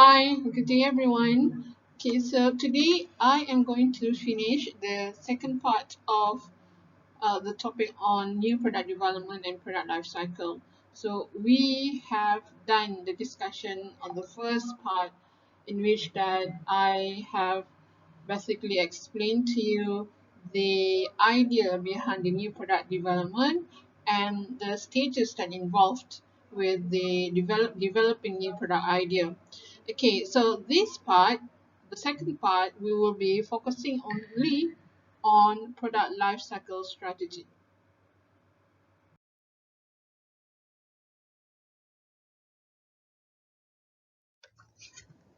Hi, good day everyone. Okay, so today I am going to finish the second part of the topic on new product development and product life cycle. So we have done the discussion on the first part in which that I have basically explained to you the idea behind the new product development and the stages that involved with the developing new product idea. Okay, so this part, the second part, we will be focusing only on product lifecycle strategy.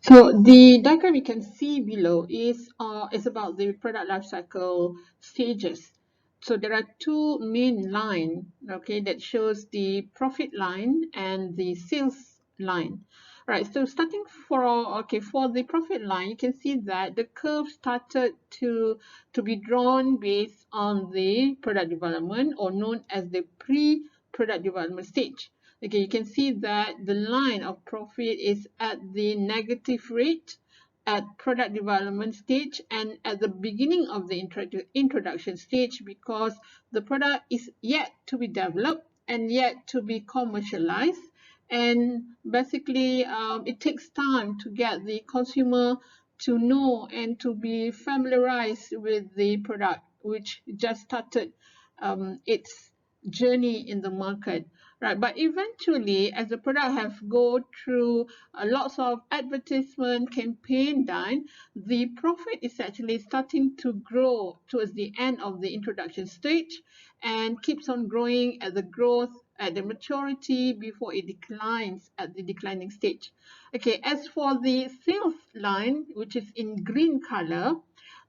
So the diagram you can see below is about the product lifecycle stages. So there are two main lines, okay, that shows the profit line and the sales line. Right. So starting for the profit line, you can see that the curve started to be drawn based on the product development, or known as the pre-product development stage. Okay, you can see that the line of profit is at the negative rate at product development stage and at the beginning of the introduction stage, because the product is yet to be developed and yet to be commercialized. And basically, it takes time to get the consumer to know and to be familiarized with the product, which just started its journey in the market, right? But eventually, as the product have go through lots of advertisement campaign done, the profit is actually starting to grow towards the end of the introduction stage and keeps on growing at the growth at the maturity before it declines at the declining stage. Okay, as for the sales line, which is in green color,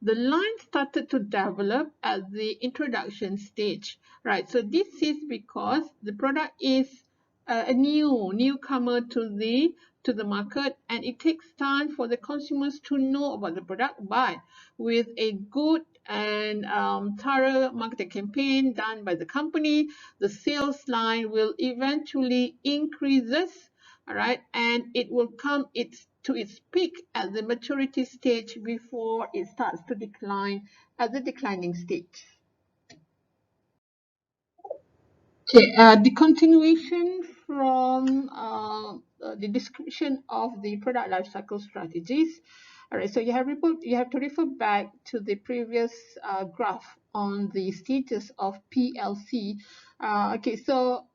the line started to develop at the introduction stage, right? So this is because the product is a newcomer to the market, and it takes time for the consumers to know about the product. But with a good and thorough marketing campaign done by the company, the sales line will eventually increases, all right, and it will come to its peak at the maturity stage before it starts to decline at the declining stage. Okay, the continuation from the description of the product lifecycle strategies. All right, so you have to refer back to the previous graph on the status of PLC. Okay, so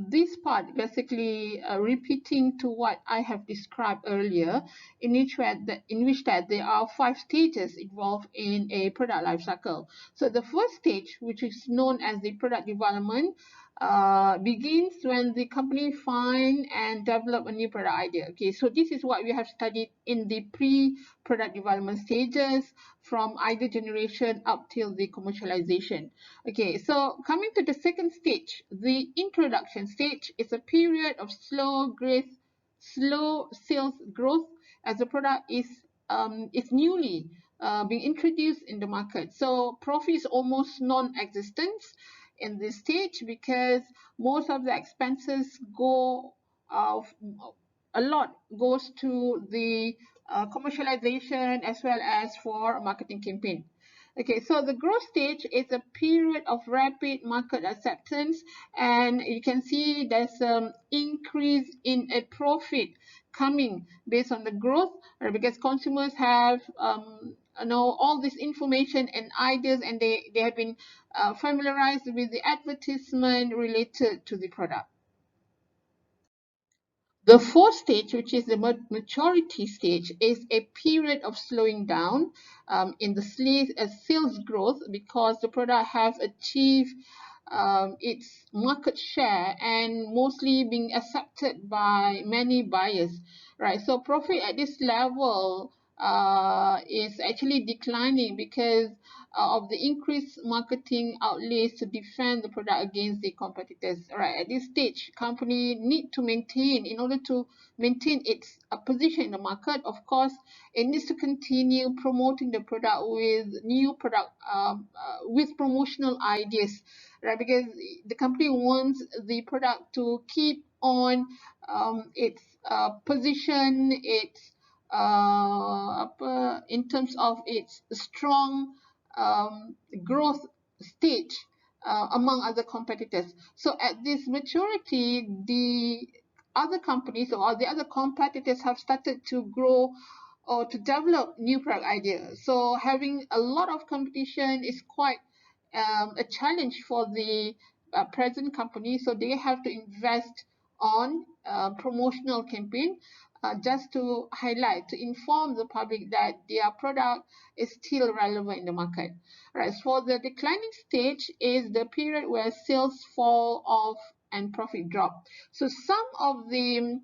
this part basically repeating to what I have described earlier, in which that there are five stages involved in a product life cycle. So the first stage, which is known as the product development, begins when the company find and develop a new product idea. Okay, so this is what we have studied in the pre-product development stages, from idea generation up till the commercialization. Okay, so coming to the second stage, the introduction stage is a period of slow sales growth, as the product is newly being introduced in the market. So profit is almost non-existent in this stage, because most of the expenses go of a lot goes to the commercialization as well as for marketing campaign. Okay, so the growth stage is a period of rapid market acceptance, and you can see there's an increase in a profit coming based on the growth, because consumers have know all this information and ideas, and they have been familiarized with the advertisement related to the product. The fourth stage, which is the maturity stage, is a period of slowing down in the sales growth, because the product has achieved its market share and mostly being accepted by many buyers, right? So profit at this level is actually declining because of the increased marketing outlays to defend the product against the competitors. Right, at this stage, company need to maintain, in order to maintain its position in the market. Of course, it needs to continue promoting the product with new product with promotional ideas, right? Because the company wants the product to keep on its position, its in terms of its strong growth stage among other competitors. So at this maturity, the other companies or the other competitors have started to grow or to develop new product ideas. So having a lot of competition is quite a challenge for the present company. So they have to invest on promotional campaign just to highlight, to inform the public that their product is still relevant in the market. Right. For the declining stage is the period where sales fall off and profit drop. So some of the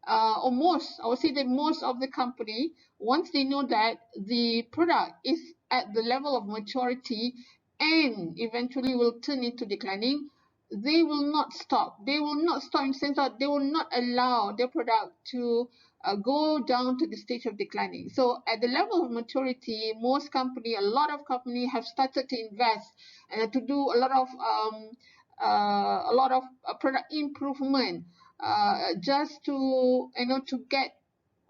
or most, I would say that most of the company, once they know that the product is at the level of maturity and eventually will turn into declining, they will not stop. They will not stop in the sense that they will not allow their product to go down to the stage of declining. So at the level of maturity, most company, a lot of company have started to invest and to do a lot of product improvement just to to get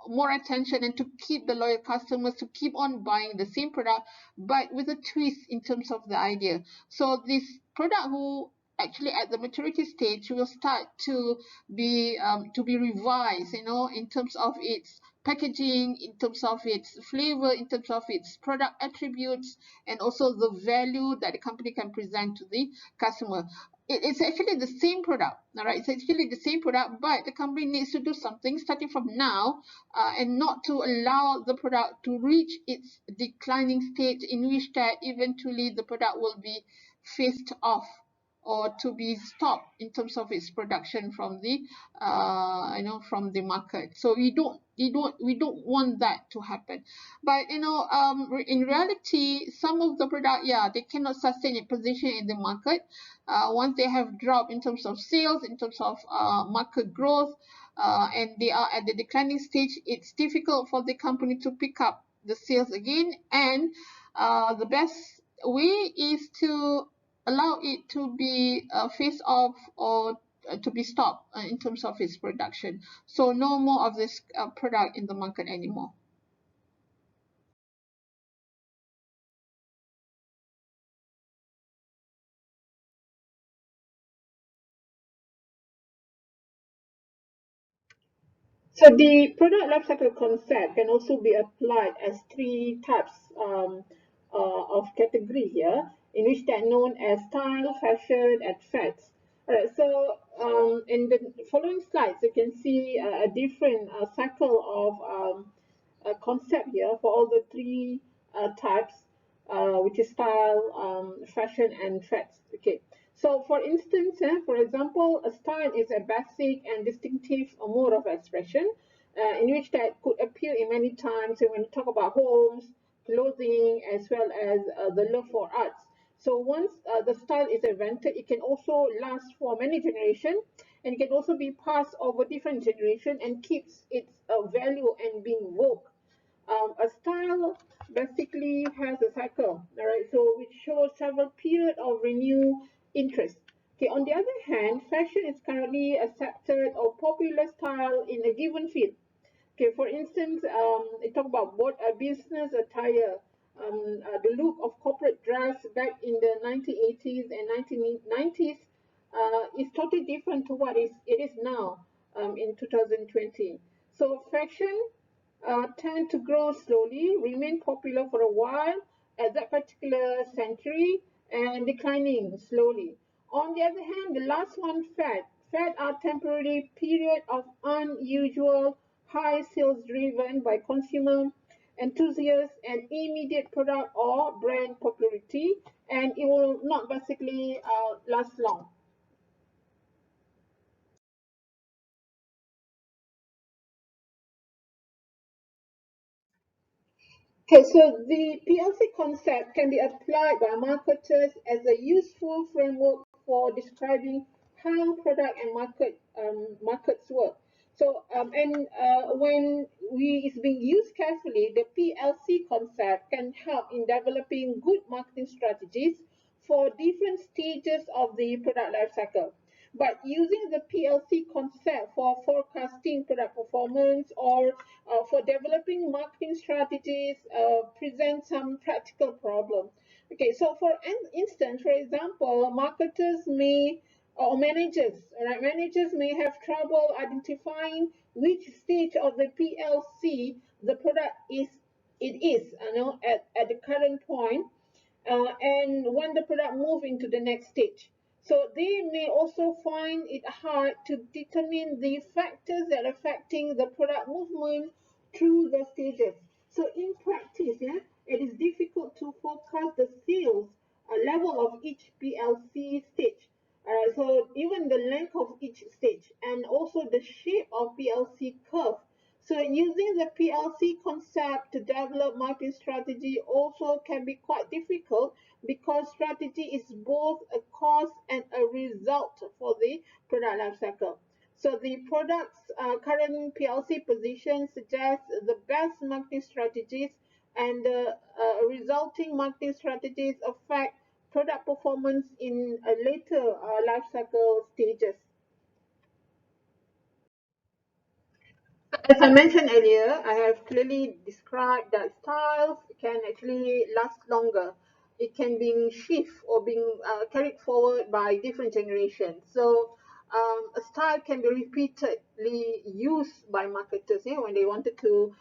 more attention and to keep the loyal customers to keep on buying the same product but with a twist in terms of the idea. So this product who actually at the maturity stage will start to be revised, in terms of its packaging, in terms of its flavor, in terms of its product attributes, and also the value that the company can present to the customer. It's actually the same product, all right? It's actually the same product, but the company needs to do something starting from now and not to allow the product to reach its declining state in which that eventually the product will be phased off or to be stopped in terms of its production from the from the market. So we don't want that to happen. But in reality, some of the product, yeah, they cannot sustain a position in the market once they have dropped in terms of sales, in terms of market growth, and they are at the declining stage. It's difficult for the company to pick up the sales again, and the best way is to allow it to be phased off or to be stopped in terms of its production. So no more of this product in the market anymore. So the product lifecycle concept can also be applied as three types of category here, in which they are known as style, fashion, and fads. All right. So in the following slides, you can see a different cycle of concept here for all the three types, which is style, fashion, and fads. Okay. So, for instance, for example, a style is a basic and distinctive mode of expression in which that could appear in many times when you talk about homes, clothing, as well as the love for arts. So once the style is invented, it can also last for many generations, and it can also be passed over different generations and keeps its value and being woke. A style basically has a cycle, all right, so which shows several periods of renewed interest. Okay, on the other hand, fashion is currently accepted or popular style in a given field. Okay, for instance, it talk about what a business attire, the look of corporate dress back in the 1980s and 1990s is totally different to what it is now in 2020. So fashion tend to grow slowly, remain popular for a while at that particular century, and declining slowly. On the other hand, the last one, fad. Fad are temporary period of unusual high sales driven by consumer enthusiasts and immediate product or brand popularity, and it will not basically last long. Okay, so the PLC concept can be applied by marketers as a useful framework for describing how product and markets work. So, when is being used carefully, the PLC concept can help in developing good marketing strategies for different stages of the product life cycle. But using the PLC concept for forecasting product performance or for developing marketing strategies presents some practical problems. Okay, so for an instance, for example, marketers may or managers, all right, managers may have trouble identifying which stage of the PLC the product is, at the current point, and when the product move into the next stage. So they may also find it hard to determine the factors that are affecting the product movement through the stages. So in practice, yeah, it is difficult to forecast the sales level of each PLC stage. So even the length of each stage and also the shape of PLC curve. So using the PLC concept to develop marketing strategy also can be quite difficult because strategy is both a cause and a result for the product life cycle. So the product's current PLC position suggests the best marketing strategies and the resulting marketing strategies affect product performance in a later life cycle stages. As I mentioned earlier, I have clearly described that styles can actually last longer. It can be shift or being carried forward by different generations. So a style can be repeatedly used by marketers, when they wanted to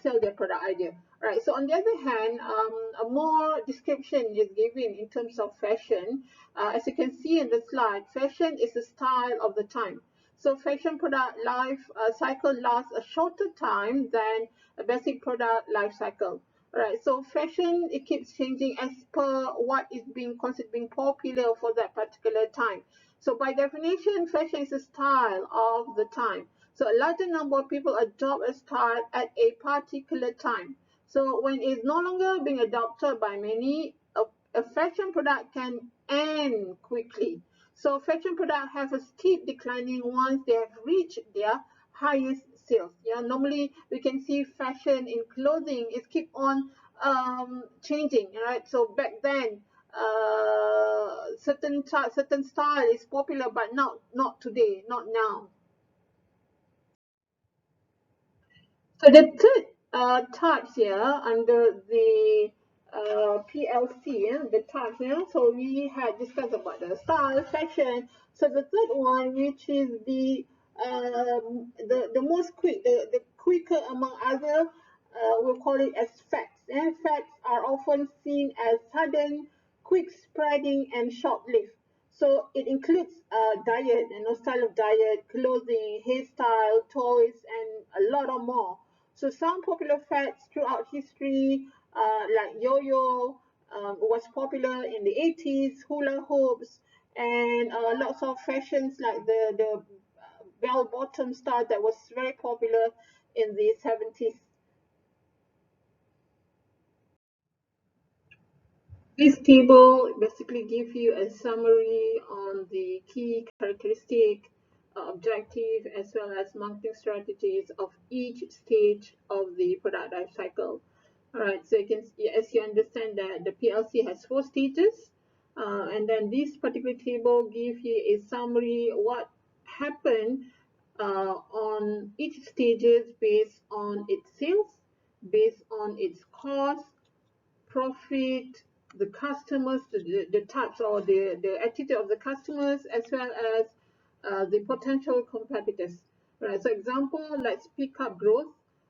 sell their product idea. Right. So on the other hand, a more description is given in terms of fashion. As you can see in the slide, fashion is a style of the time. So fashion product life cycle lasts a shorter time than a basic product life cycle. Right. So fashion, it keeps changing as per what is being considered being popular for that particular time. So by definition, fashion is a style of the time. So a larger number of people adopt a style at a particular time. So when it's no longer being adopted by many, a fashion product can end quickly. So fashion products have a steep declining once they have reached their highest sales. Yeah, normally we can see fashion in clothing is keep on changing, right? So back then, certain style is popular, but not today, not now. So the third types here under the PLC, the types, so we had discussed about the style, fashion. So the third one, which is the most quick, the quicker among other, we'll call it as facts. And facts are often seen as sudden, quick spreading, and short-lived. So it includes diet, style of diet, clothing, hairstyle, toys, and a lot of more. So some popular fads throughout history, like yo-yo, was popular in the 80s, hula hoops, and lots of fashions like the bell-bottom style that was very popular in the 70s. This table basically gives you a summary on the key characteristic, objective, as well as marketing strategies of each stage of the product life cycle. All right, so you can, as you understand that the PLC has 4 stages, and then this particular table gives you a summary what happened on each stages based on its sales, based on its cost, profit, the customers, the types or the attitude of the customers, as well as the potential competitors. Right. So example, let's pick up growth.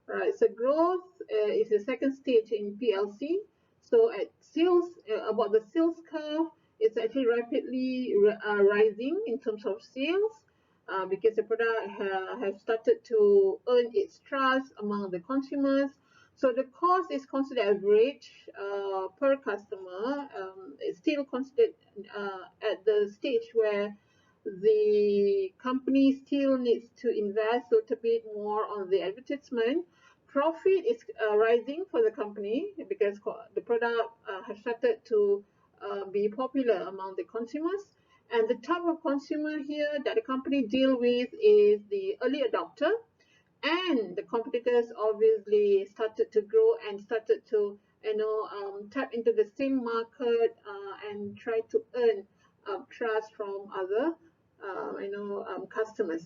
Right. So growth is the second stage in PLC. So at sales, about the sales curve, it's actually rapidly rising in terms of sales. Because the product have started to earn its trust among the consumers. So the cost is considered average per customer. It's still considered at the stage where the company still needs to invest a little bit more on the advertisement. Profit is rising for the company because the product has started to be popular among the consumers. And the type of consumer here that the company deal with is the early adopter, and the competitors obviously started to grow and started to tap into the same market and try to earn trust from other customers.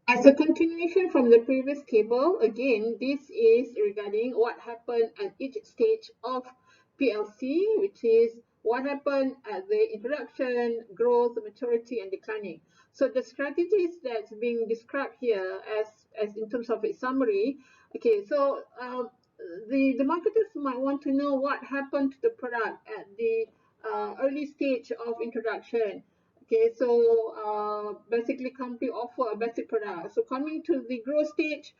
As a continuation from the previous table, again, this is regarding what happened at each stage of PLC, which is what happened at the introduction, growth, maturity, and declining. So the strategies that's being described here as in terms of a summary, okay, so the marketers might want to know what happened to the product at the early stage of introduction. Okay, so basically company offer a basic product. So coming to the growth stage,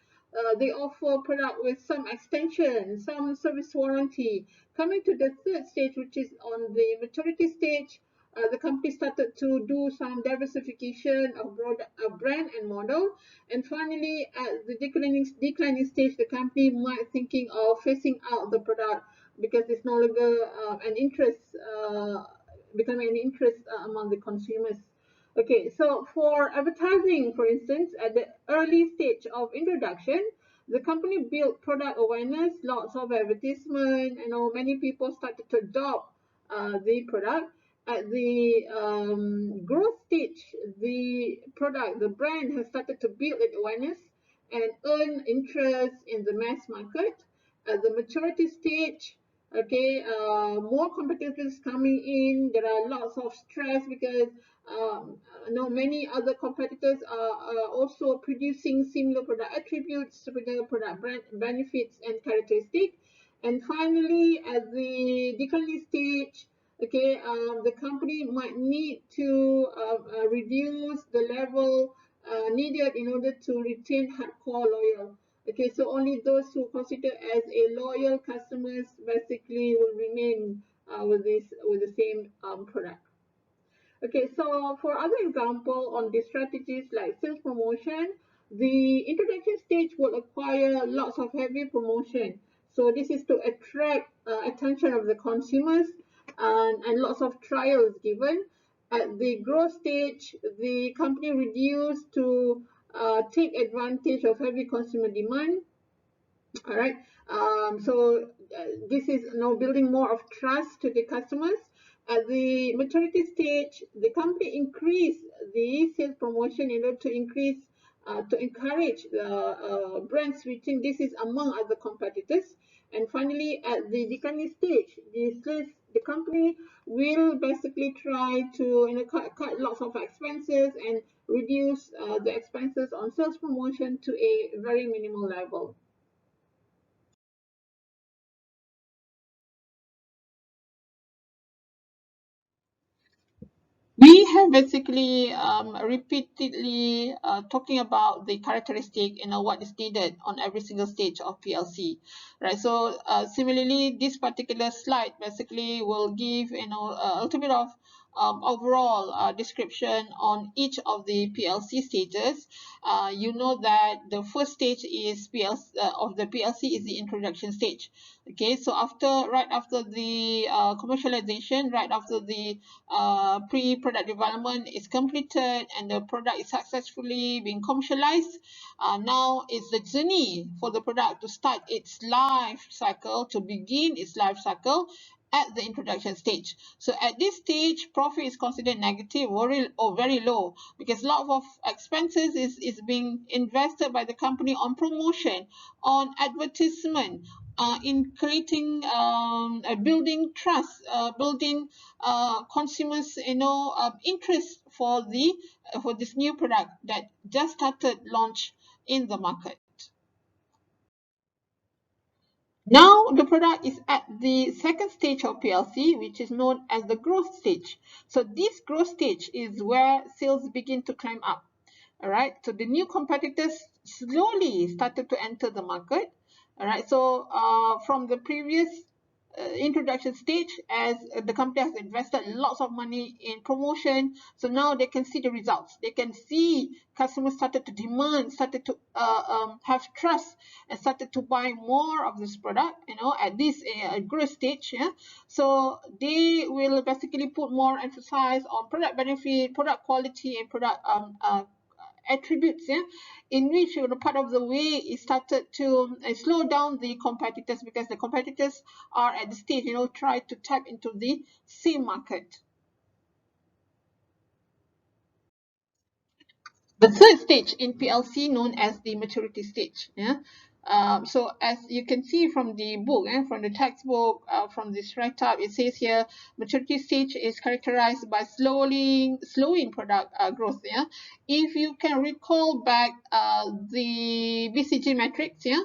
they offer product with some extension, some service warranty. Coming to the third stage, which is on the maturity stage, the company started to do some diversification of brand and model. And finally, at the declining stage, the company might thinking of phasing out the product because it's no longer an interest becoming an interest among the consumers. Okay, so for advertising, for instance, at the early stage of introduction, the company built product awareness, lots of advertisement, many people started to adopt the product. At the growth stage, the brand has started to build its awareness and earn interest in the mass market. At the maturity stage, okay, more competitors coming in. There are lots of stress because many other competitors are also producing similar product attributes, similar product brand benefits and characteristics. And finally, at the declining stage, okay, the company might need to reduce the level needed in order to retain hardcore loyal. Okay, so only those who consider as a loyal customers basically will remain with the same product. Okay, so for other example on the strategies like sales promotion, the introduction stage will acquire lots of heavy promotion. So this is to attract attention of the consumers and lots of trials given. At the growth stage, the company reduced to take advantage of heavy consumer demand. All right. This is now building more of trust to the customers. At the maturity stage, the company increased the sales promotion in order to increase to encourage the brand switching. This is among other competitors. And finally, at the declining stage, the company will basically try to cut lots of expenses and reduce the expenses on sales promotion to a very minimal level. We have basically repeatedly talking about the characteristic, what is needed on every single stage of PLC, right? So similarly, this particular slide basically will give, a little bit of overall description on each of the PLC stages. You know that the first stage is of the PLC is the introduction stage. Okay, so right after the commercialization, right after the pre-product development is completed and the product is successfully being commercialized. Now it's the journey for the product to start its life cycle, to begin its life cycle at the introduction stage. So at this stage, profit is considered negative or very low because a lot of expenses is being invested by the company on promotion, on advertisement, in creating, building trust, building consumers, interest for this new product that just started launch in the market. Now the product is at the second stage of PLC, which is known as the growth stage. So this growth stage is where sales begin to climb up. All right, so the new competitors slowly started to enter the market. All right, so from the previous introduction stage, as the company has invested lots of money in promotion, so now they can see the results. They can see customers started to demand, started to have trust, and started to buy more of this product, at this growth stage. Yeah, so they will basically put more emphasis on product benefit, product quality, and product attributes, yeah, in which part of the way it started to slow down the competitors, because the competitors are at the stage, try to tap into the same market. The third stage in PLC known as the maturity stage. Yeah. So as you can see from the book, from the textbook, from this write-up, it says here maturity stage is characterized by slowing product growth. Yeah. If you can recall back the BCG matrix, yeah,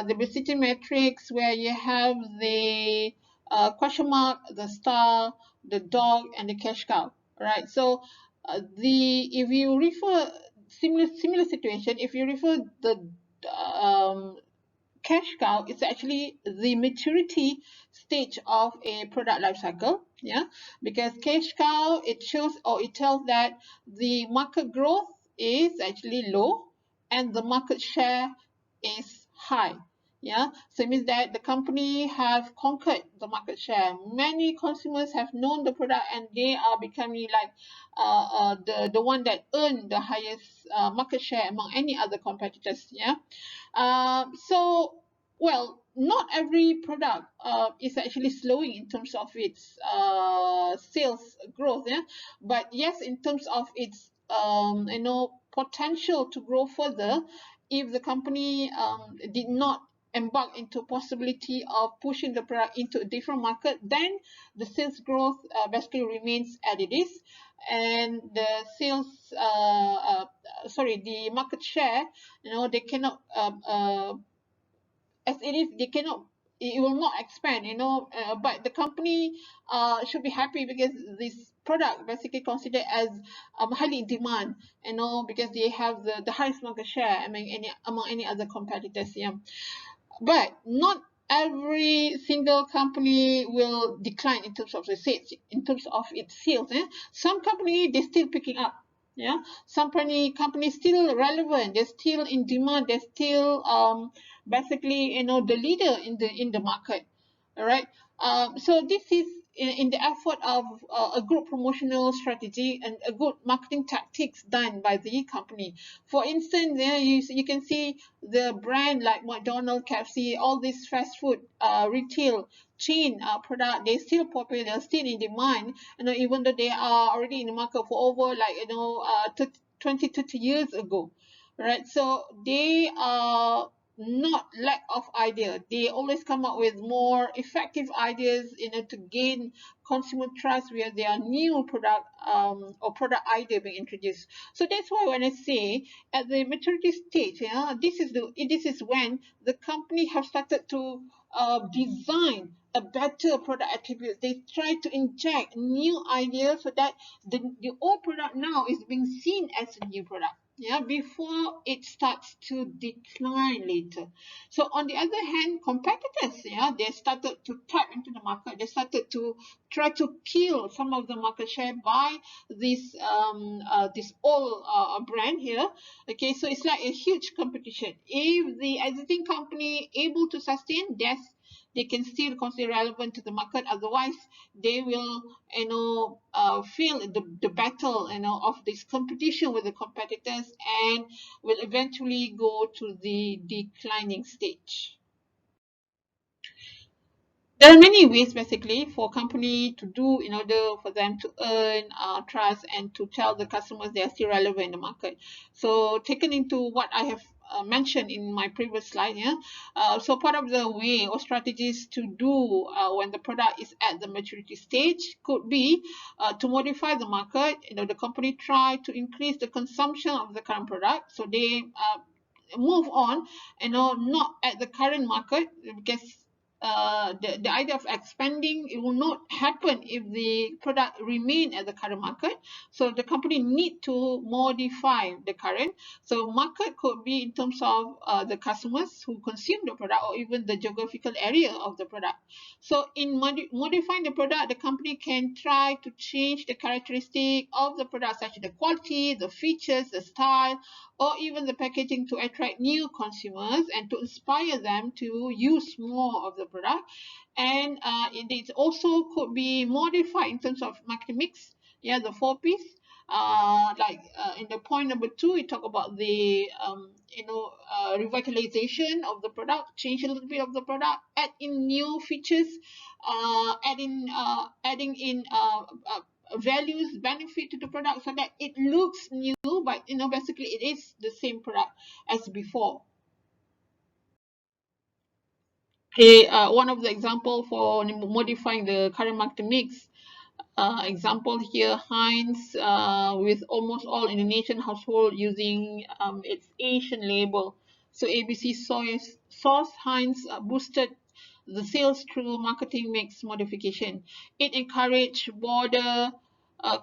the BCG matrix where you have the question mark, the star, the dog, and the cash cow. Right. So the if you refer similar situation, if you refer the um, cash cow, it's actually the maturity stage of a product life cycle. Yeah, because cash cow, it shows or it tells that the market growth is actually low and the market share is high. Yeah, so it means that the company have conquered the market share. Many consumers have known the product and they are becoming like the one that earn the highest market share among any other competitors. Yeah. So, well, not every product is actually slowing in terms of its sales growth, yeah. But yes, in terms of its potential to grow further, if the company did not embark into possibility of pushing the product into a different market, then the sales growth basically remains as it is, and the sales the market share, they cannot as it is, they cannot, it will not expand, but the company should be happy because this product basically considered as highly in demand, because they have the highest market share among any other competitors. Yeah. But not every single company will decline in terms of the sales, in terms of its sales. Some company, they're still picking up. Yeah, some company still relevant. They're still in demand. They're still basically the leader in the market. All right. So this is in the effort of a good promotional strategy and a good marketing tactics done by the company. For instance, you can see the brand like McDonald's, KFC, all these fast food retail chain product, they're still popular, they're still in demand, even though they are already in the market for over 20, 30 years ago. Right. So they are not lack of idea. They always come up with more effective ideas, to gain consumer trust where there are new product or product idea being introduced. So that's why when I say at the maturity stage, this is when the company have started to design a better product attribute. They try to inject new ideas so that the old product now is being seen as a new product. Yeah, before it starts to decline later. So on the other hand, competitors, yeah, they started to tap into the market. They started to try to kill some of the market share by this old brand here. Okay, so it's like a huge competition. If the existing company able to sustain, yes, they can still consider relevant to the market. Otherwise, they will, fail the battle, of this competition with the competitors, and will eventually go to the declining stage. There are many ways basically for company to do in order for them to earn trust and to tell the customers they are still relevant in the market. So taken into what I have mentioned in my previous slide, yeah. So part of the way or strategies to do when the product is at the maturity stage could be to modify the market. The company try to increase the consumption of the current product, so they move on, not at the current market, because the idea of expanding, it will not happen if the product remain at the current market. So the company need to modify the current. So market could be in terms of the customers who consume the product, or even the geographical area of the product. So in modifying the product, the company can try to change the characteristic of the product, such as the quality, the features, the style, or even the packaging, to attract new consumers and to inspire them to use more of the product. And it also could be modified in terms of marketing mix. Yeah, the four P's. In the point number 2, we talk about the revitalization of the product, change a little bit of the product, add in new features, adding in values, benefit to the product so that it looks new, but basically it is the same product as before. One of the example for modifying the current market mix. Example here, Heinz, with almost all Indonesian household using its Asian label. So ABC soy sauce, Heinz boosted the sales through marketing mix modification. It encouraged broader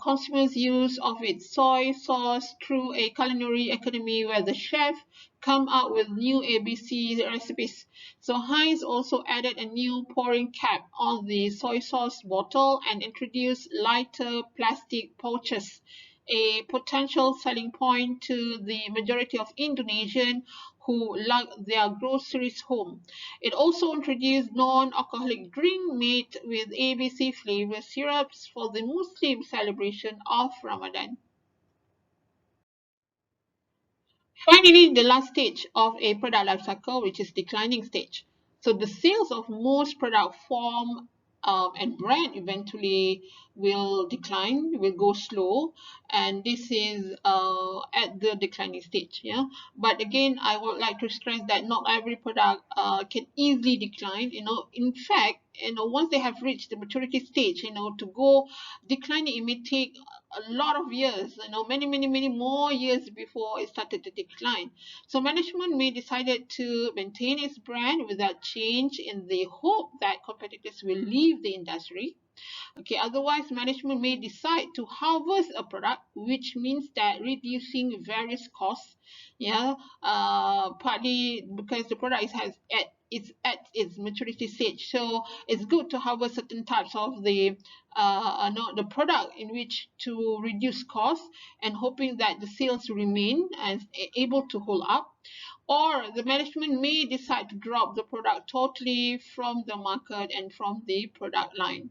consumers' use of its soy sauce through a culinary academy where the chef come out with new ABC recipes. So Heinz also added a new pouring cap on the soy sauce bottle and introduced lighter plastic pouches, a potential selling point to the majority of Indonesians who lug their groceries home. It also introduced non-alcoholic drink made with ABC flavor syrups for the Muslim celebration of Ramadan. Finally, the last stage of a product life cycle, which is declining stage. So the sales of most product form and brand eventually will decline, will go slow, and this is at the declining stage. Yeah, but again, I would like to stress that not every product can easily decline. In fact, once they have reached the maturity stage, to go declining, it may take a lot of years, many more years before it started to decline. So management may decided to maintain its brand without change in the hope that competitors will leave the industry. Okay, otherwise management may decide to harvest a product, which means that reducing various costs, yeah, partly because the product is at its maturity stage. So it's good to harvest certain types of the product in which to reduce costs and hoping that the sales remain and able to hold up. Or the management may decide to drop the product totally from the market and from the product line.